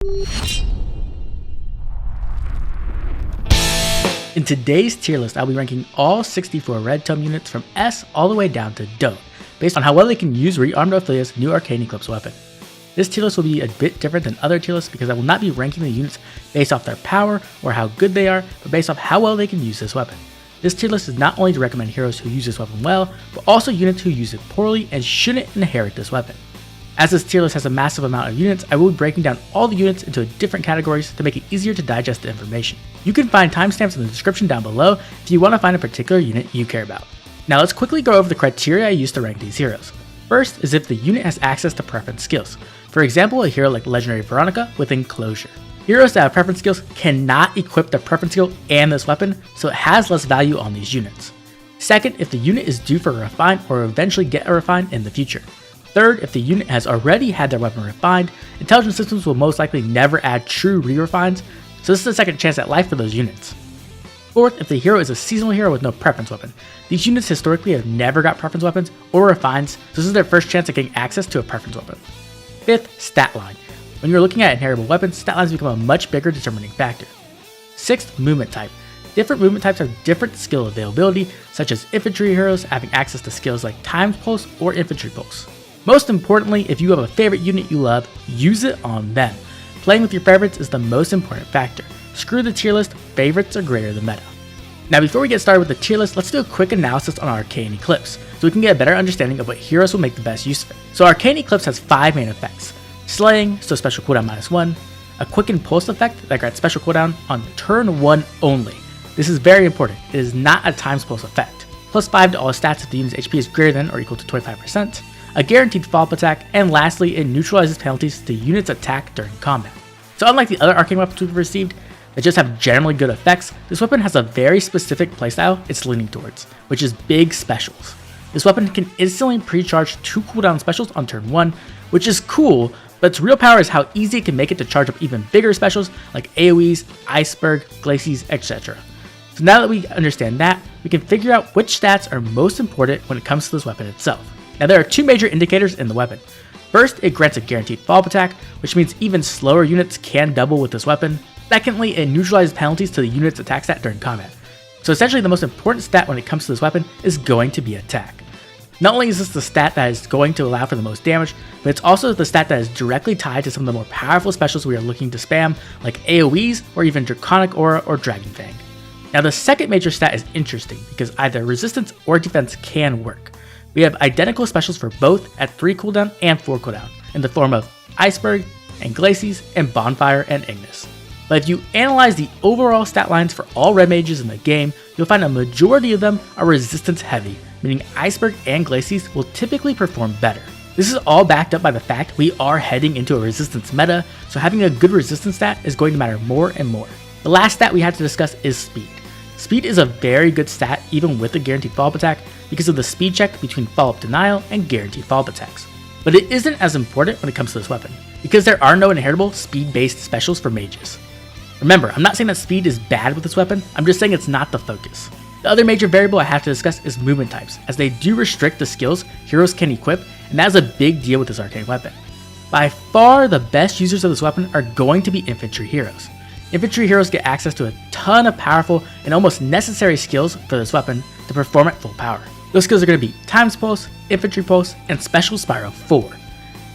In today's tier list, I'll be ranking all 64 Red Tome units from S all the way down to Don't, based on how well they can use Rearmed Ophelia's new Arcane Eclipse weapon. This tier list will be a bit different than other tier lists because I will not be ranking the units based off their power or how good they are, but based off how well they can use this weapon. This tier list is not only to recommend heroes who use this weapon well, but also units who use it poorly and shouldn't inherit this weapon. As this tier list has a massive amount of units, I will be breaking down all the units into different categories to make it easier to digest the information. You can find timestamps in the description down below if you want to find a particular unit you care about. Now let's quickly go over the criteria I use to rank these heroes. First is if the unit has access to preference skills. For example, a hero like Legendary Veronica with Enclosure. Heroes that have preference skills cannot equip the preference skill and this weapon, so it has less value on these units. Second, if the unit is due for a refine or eventually get a refine in the future. Third, if the unit has already had their weapon refined, intelligent systems will most likely never add true re-refines, so this is a second chance at life for those units. Fourth, if the hero is a seasonal hero with no preference weapon. These units historically have never got preference weapons or refines, so this is their first chance at getting access to a preference weapon. Fifth, stat line. When you're looking at inheritable weapons, stat lines become a much bigger determining factor. Sixth, movement type. Different movement types have different skill availability, such as infantry heroes having access to skills like Times Pulse or Infantry Pulse. Most importantly, if you have a favorite unit you love, use it on them. Playing with your favorites is the most important factor. Screw the tier list, favorites are greater than meta. Now before we get started with the tier list, let's do a quick analysis on Arcane Eclipse, so we can get a better understanding of what heroes will make the best use of it. So Arcane Eclipse has 5 main effects. Slaying, so special cooldown -1, a quicken pulse effect that grants special cooldown on turn 1 only. This is very important, it is not a times pulse effect. +5 to all stats if the unit's HP is greater than or equal to 25%. A guaranteed follow-up attack, and lastly, it neutralizes penalties to the unit's attack during combat. So unlike the other arcane weapons we've received that just have generally good effects, this weapon has a very specific playstyle it's leaning towards, which is big specials. This weapon can instantly pre-charge 2 cooldown specials on turn 1, which is cool, but its real power is how easy it can make it to charge up even bigger specials like AoEs, Iceberg, Glacies, etc. So now that we understand that, we can figure out which stats are most important when it comes to this weapon itself. Now there are 2 major indicators in the weapon. First, it grants a guaranteed follow-up attack, which means even slower units can double with this weapon. Secondly, it neutralizes penalties to the unit's attack stat during combat. So essentially the most important stat when it comes to this weapon is going to be attack. Not only is this the stat that is going to allow for the most damage, but it's also the stat that is directly tied to some of the more powerful specials we are looking to spam, like AoEs or even Draconic Aura or Dragon Fang. Now the second major stat is interesting because either resistance or defense can work. We have identical specials for both at 3 cooldown and 4 cooldown, in the form of Iceberg, and Glacies, and Bonfire, and Ignis. But if you analyze the overall stat lines for all red mages in the game, you'll find a majority of them are resistance heavy, meaning Iceberg and Glacies will typically perform better. This is all backed up by the fact we are heading into a resistance meta, so having a good resistance stat is going to matter more and more. The last stat we have to discuss is speed. Speed is a very good stat even with a guaranteed follow-up attack because of the speed check between follow-up denial and guaranteed follow-up attacks. But it isn't as important when it comes to this weapon, because there are no inheritable speed-based specials for mages. Remember, I'm not saying that speed is bad with this weapon, I'm just saying it's not the focus. The other major variable I have to discuss is movement types, as they do restrict the skills heroes can equip, and that is a big deal with this arcane weapon. By far the best users of this weapon are going to be infantry heroes. Infantry heroes get access to a ton of powerful and almost necessary skills for this weapon to perform at full power. Those skills are going to be Times Pulse, Infantry Pulse, and Special Spiral 4.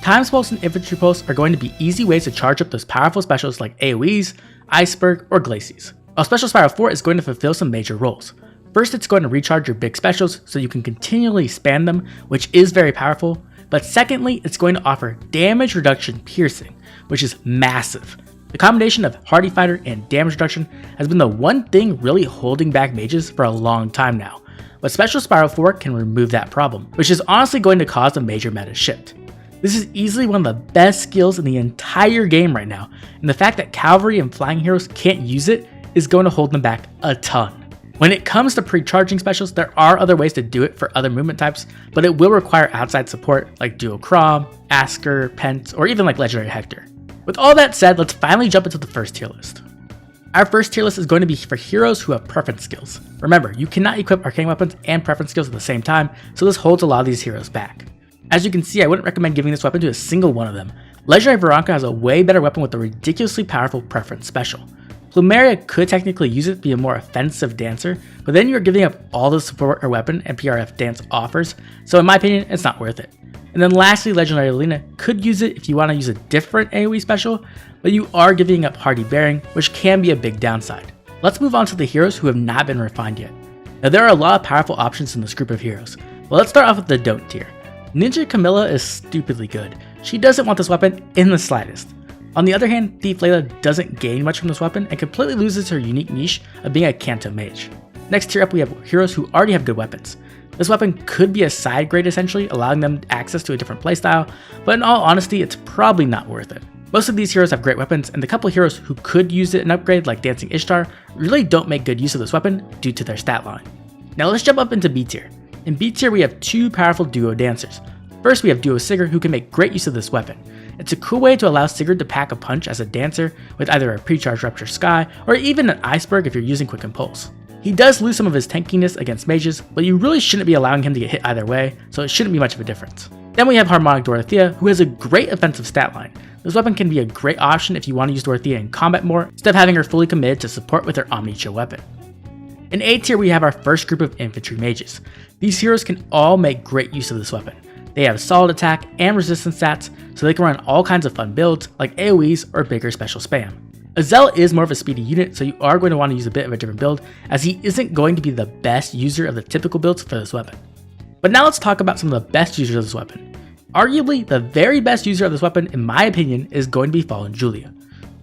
Times Pulse and Infantry Pulse are going to be easy ways to charge up those powerful specials like AoEs, Iceberg, or Glacies. While Special Spiral 4 is going to fulfill some major roles. First, it's going to recharge your big specials so you can continually spam them, which is very powerful, but secondly, it's going to offer damage reduction piercing, which is massive. The combination of Hardy Fighter and damage reduction has been the one thing really holding back mages for a long time now, but Special Spiral 4 can remove that problem, which is honestly going to cause a major meta shift. This is easily one of the best skills in the entire game right now, and the fact that cavalry and flying heroes can't use it is going to hold them back a ton. When it comes to pre-charging specials, there are other ways to do it for other movement types, but it will require outside support like Dual Crom, Asker, Pence, or even like Legendary Hector. With all that said, let's finally jump into the first tier list. Our first tier list is going to be for heroes who have preference skills. Remember, you cannot equip arcane weapons and preference skills at the same time, so this holds a lot of these heroes back. As you can see, I wouldn't recommend giving this weapon to a single one of them. Legendary Veronica has a way better weapon with a ridiculously powerful preference special. Plumeria could technically use it to be a more offensive dancer, but then you're giving up all the support her weapon and PRF dance offers, so in my opinion, it's not worth it. And then lastly, Legendary Alina could use it if you want to use a different AoE special, but you are giving up Hardy Bearing, which can be a big downside. Let's move on to the heroes who have not been refined yet. Now there are a lot of powerful options in this group of heroes, but let's start off with the don't tier. Ninja Camilla is stupidly good. She doesn't want this weapon in the slightest. On the other hand, Thief Layla doesn't gain much from this weapon and completely loses her unique niche of being a Kanto mage. Next tier up we have heroes who already have good weapons. This weapon could be a side grade essentially, allowing them access to a different playstyle, but in all honesty, it's probably not worth it. Most of these heroes have great weapons, and the couple heroes who could use it in upgrade like Dancing Ishtar really don't make good use of this weapon due to their stat line. Now let's jump up into B tier. In B tier we have two powerful duo dancers. First we have Duo Sigurd, who can make great use of this weapon. It's a cool way to allow Sigurd to pack a punch as a dancer with either a pre-charged Rupture Sky or even an Iceberg if you're using Quick Impulse. He does lose some of his tankiness against mages, but you really shouldn't be allowing him to get hit either way, so it shouldn't be much of a difference. Then we have Harmonic Dorothea, who has a great offensive stat line. This weapon can be a great option if you want to use Dorothea in combat more, instead of having her fully committed to support with her Omni Chill weapon. In A tier we have our first group of infantry mages. These heroes can all make great use of this weapon. They have solid attack and resistance stats, so they can run all kinds of fun builds like AoEs or bigger special spam. Azel is more of a speedy unit, so you are going to want to use a bit of a different build, as he isn't going to be the best user of the typical builds for this weapon. But now let's talk about some of the best users of this weapon. Arguably, the very best user of this weapon, in my opinion, is going to be Fallen Julia.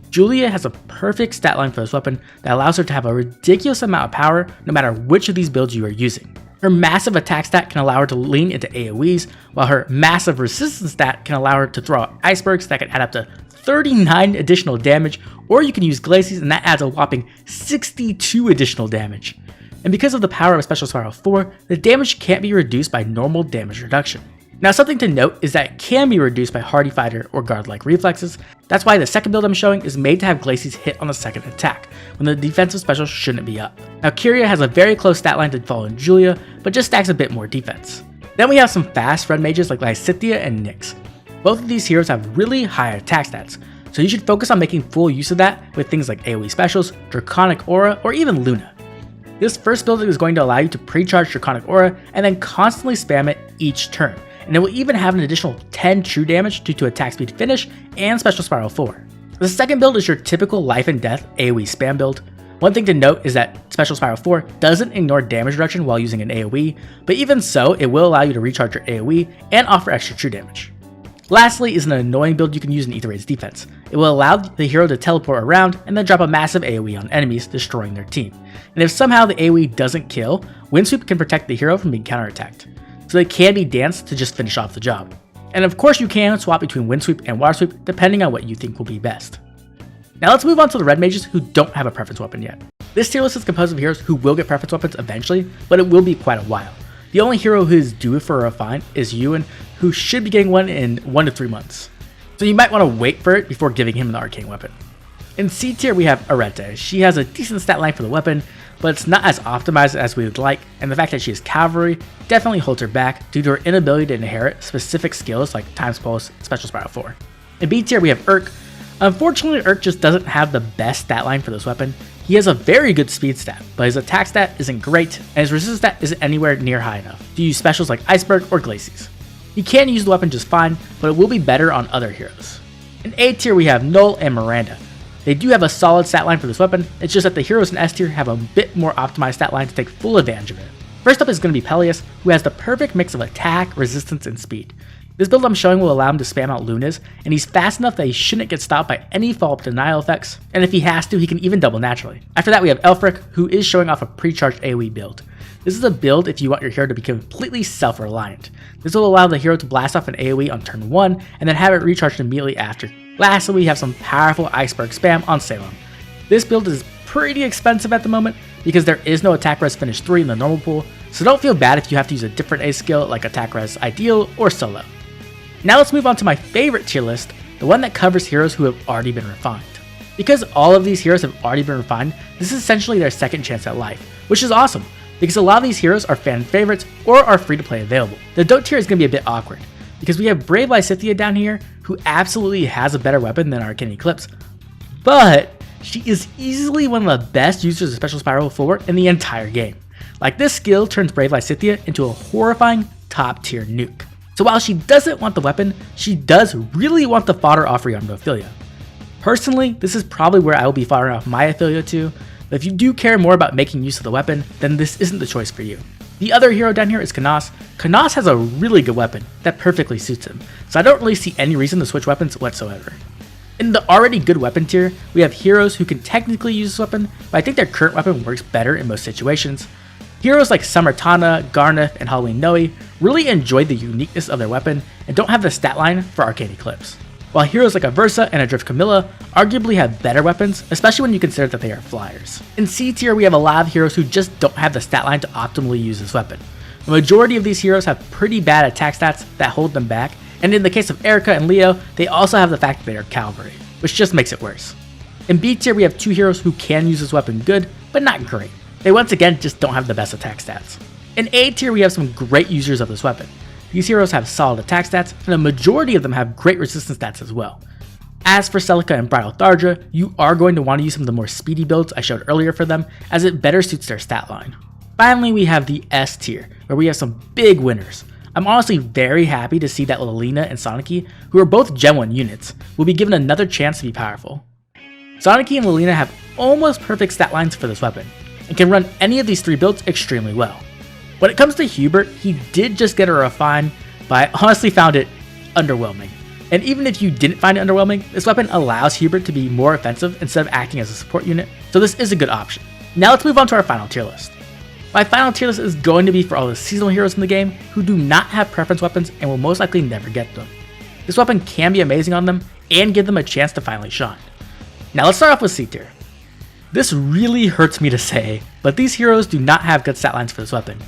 Julia has a perfect stat line for this weapon that allows her to have a ridiculous amount of power no matter which of these builds you are using. Her massive attack stat can allow her to lean into AoEs, while her massive resistance stat can allow her to throw out icebergs that can add up to 39 additional damage, or you can use Glacies and that adds a whopping 62 additional damage. And because of the power of Special Spiral 4, the damage can't be reduced by normal damage reduction. Now something to note is that it can be reduced by Hardy Fighter or Guard-like reflexes. That's why the second build I'm showing is made to have Glacies hit on the second attack, when the defensive special shouldn't be up. Now Kyria has a very close stat line to Fallen Julia, but just stacks a bit more defense. Then we have some fast run mages like Lysithea and Nyx. Both of these heroes have really high attack stats, so you should focus on making full use of that with things like AoE specials, Draconic Aura, or even Luna. This first build is going to allow you to pre-charge Draconic Aura and then constantly spam it each turn, and it will even have an additional 10 true damage due to attack speed finish and Special Spiral 4. The second build is your typical life and death AoE spam build. One thing to note is that Special Spiral 4 doesn't ignore damage reduction while using an AoE, but even so, it will allow you to recharge your AoE and offer extra true damage. Lastly is an annoying build you can use in Aether Raid's defense. It will allow the hero to teleport around and then drop a massive AoE on enemies, destroying their team. And if somehow the AoE doesn't kill, Windsweep can protect the hero from being counterattacked, so they can be danced to just finish off the job. And of course you can swap between Windsweep and Water Sweep depending on what you think will be best. Now let's move on to the red mages who don't have a preference weapon yet. This tier list is composed of heroes who will get preference weapons eventually, but it will be quite a while. The only hero who is due for a refine is Ewan, who should be getting one in 1 to 3 months. So you might want to wait for it before giving him an arcane weapon. In C tier we have Arete. She has a decent stat line for the weapon, but it's not as optimized as we would like, and the fact that she is cavalry definitely holds her back due to her inability to inherit specific skills like Time's Pulse and Special Spiral 4. In B tier we have Urk. Unfortunately, Urk just doesn't have the best stat line for this weapon. He has a very good speed stat, but his attack stat isn't great, and his resistance stat isn't anywhere near high enough to use specials like Iceberg or Glacies. He can use the weapon just fine, but it will be better on other heroes. In A tier we have Null and Miranda. They do have a solid stat line for this weapon, it's just that the heroes in S tier have a bit more optimized stat line to take full advantage of it. First up is going to be Peleus, who has the perfect mix of attack, resistance, and speed. This build I'm showing will allow him to spam out Lunas, and he's fast enough that he shouldn't get stopped by any follow-up denial effects, and if he has to, he can even double naturally. After that we have Elfric, who is showing off a pre-charged AoE build. This is a build if you want your hero to be completely self-reliant. This will allow the hero to blast off an AoE on turn 1, and then have it recharged immediately after. Lastly, we have some powerful Iceberg spam on Salem. This build is pretty expensive at the moment, because there is no attack res finish 3 in the normal pool, so don't feel bad if you have to use a different A skill like attack res ideal or solo. Now let's move on to my favorite tier list, the one that covers heroes who have already been refined. Because all of these heroes have already been refined, this is essentially their second chance at life, which is awesome, because a lot of these heroes are fan favorites or are free to play available. The don't tier is going to be a bit awkward. because we have Brave Lysithea down here who absolutely has a better weapon than Arcane Eclipse, but she is easily one of the best users of Special Spiral 4 in the entire game. Like, this skill turns Brave Lysithea into a horrifying top tier nuke. So while she doesn't want the weapon, she does really want the fodder off Rearmed Ophelia. Personally, this is probably where I will be foddering off my Ophelia too, but if you do care more about making use of the weapon, then this isn't the choice for you. The other hero down here is Kanas. Kanas has a really good weapon that perfectly suits him, so I don't really see any reason to switch weapons whatsoever. In the already good weapon tier, we have heroes who can technically use this weapon, but I think their current weapon works better in most situations. Heroes like Summer Tana, Garneth, and Halloween Noe really enjoy the uniqueness of their weapon and don't have the stat line for Arcane Eclipse. While heroes like Aversa and Adrift Camilla arguably have better weapons, especially when you consider that they are flyers. In C tier, we have a lot of heroes who just don't have the stat line to optimally use this weapon. The majority of these heroes have pretty bad attack stats that hold them back, and in the case of Erica and Leo, they also have the fact that they are cavalry, which just makes it worse. In B tier, we have two heroes who can use this weapon good, but not great. They once again just don't have the best attack stats. In A tier, we have some great users of this weapon. These heroes have solid attack stats, and a majority of them have great resistance stats as well. As for Celica and Bridal Thardra, you are going to want to use some of the more speedy builds I showed earlier for them, as it better suits their stat line. Finally, we have the S tier, where we have some big winners. I'm honestly very happy to see that Lilina and Soniki, who are both Gen 1 units, will be given another chance to be powerful. Soniki and Lilina have almost perfect stat lines for this weapon, and can run any of these three builds extremely well. When it comes to Hubert, he did just get a refine, but I honestly found it underwhelming. And even if you didn't find it underwhelming, this weapon allows Hubert to be more offensive instead of acting as a support unit, so this is a good option. Now let's move on to our final tier list. My final tier list is going to be for all the seasonal heroes in the game who do not have preference weapons and will most likely never get them. This weapon can be amazing on them and give them a chance to finally shine. Now let's start off with C tier. This really hurts me to say, but these heroes do not have good stat lines for this weapon.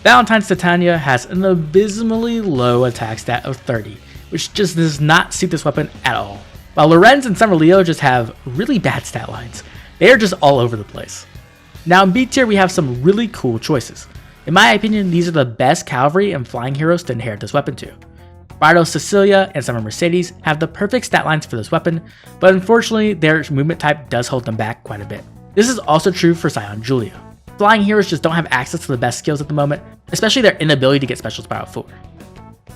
Valentine's Titania has an abysmally low attack stat of 30, which just does not suit this weapon at all. While Lorenz and Summer Leo just have really bad stat lines. They are just all over the place. Now in B tier, we have some really cool choices. In my opinion, these are the best cavalry and flying heroes to inherit this weapon to. Bridal Cecilia and Summer Mercedes have the perfect stat lines for this weapon, but unfortunately their movement type does hold them back quite a bit. This is also true for Scion Julia. Flying heroes just don't have access to the best skills at the moment, especially their inability to get Special Spiral 4.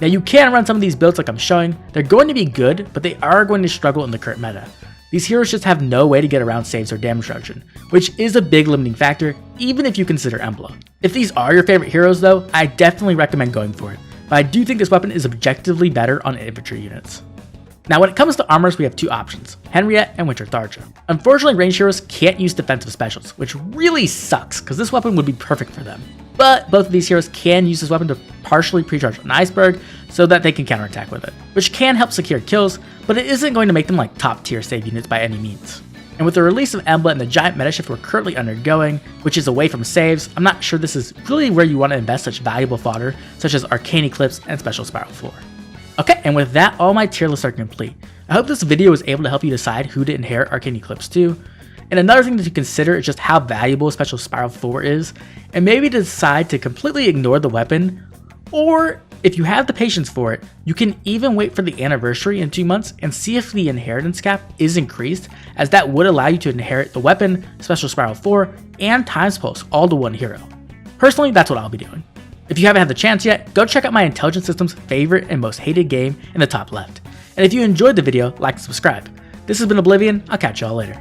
Now you can run some of these builds like I'm showing. They're going to be good, but they are going to struggle in the current meta. These heroes just have no way to get around saves or damage reduction, which is a big limiting factor even if you consider Emblem. If these are your favorite heroes though, I definitely recommend going for it, but I do think this weapon is objectively better on infantry units. Now when it comes to armors, we have two options, Henriette and Winter Thardra. Unfortunately, ranged heroes can't use defensive specials, which really sucks because this weapon would be perfect for them. But both of these heroes can use this weapon to partially pre-charge an iceberg so that they can counterattack with it, which can help secure kills, but it isn't going to make them like top tier save units by any means. And with the release of Emblem and the giant meta shift we're currently undergoing, which is away from saves, I'm not sure this is really where you want to invest such valuable fodder such as Arcane Eclipse and Special Spiral 4. Okay, and with that, all my tier lists are complete. I hope this video was able to help you decide who to inherit Arcane Eclipse to. And another thing to consider is just how valuable Special Spiral 4 is, and maybe decide to completely ignore the weapon, or if you have the patience for it, you can even wait for the anniversary in 2 months and see if the inheritance cap is increased, as that would allow you to inherit the weapon, Special Spiral 4, and Times Pulse all to one hero. Personally, that's what I'll be doing. If you haven't had the chance yet, go check out my Intelligent Systems favorite and most hated game in the top left. And if you enjoyed the video, like and subscribe. This has been Oblivion, I'll catch y'all later.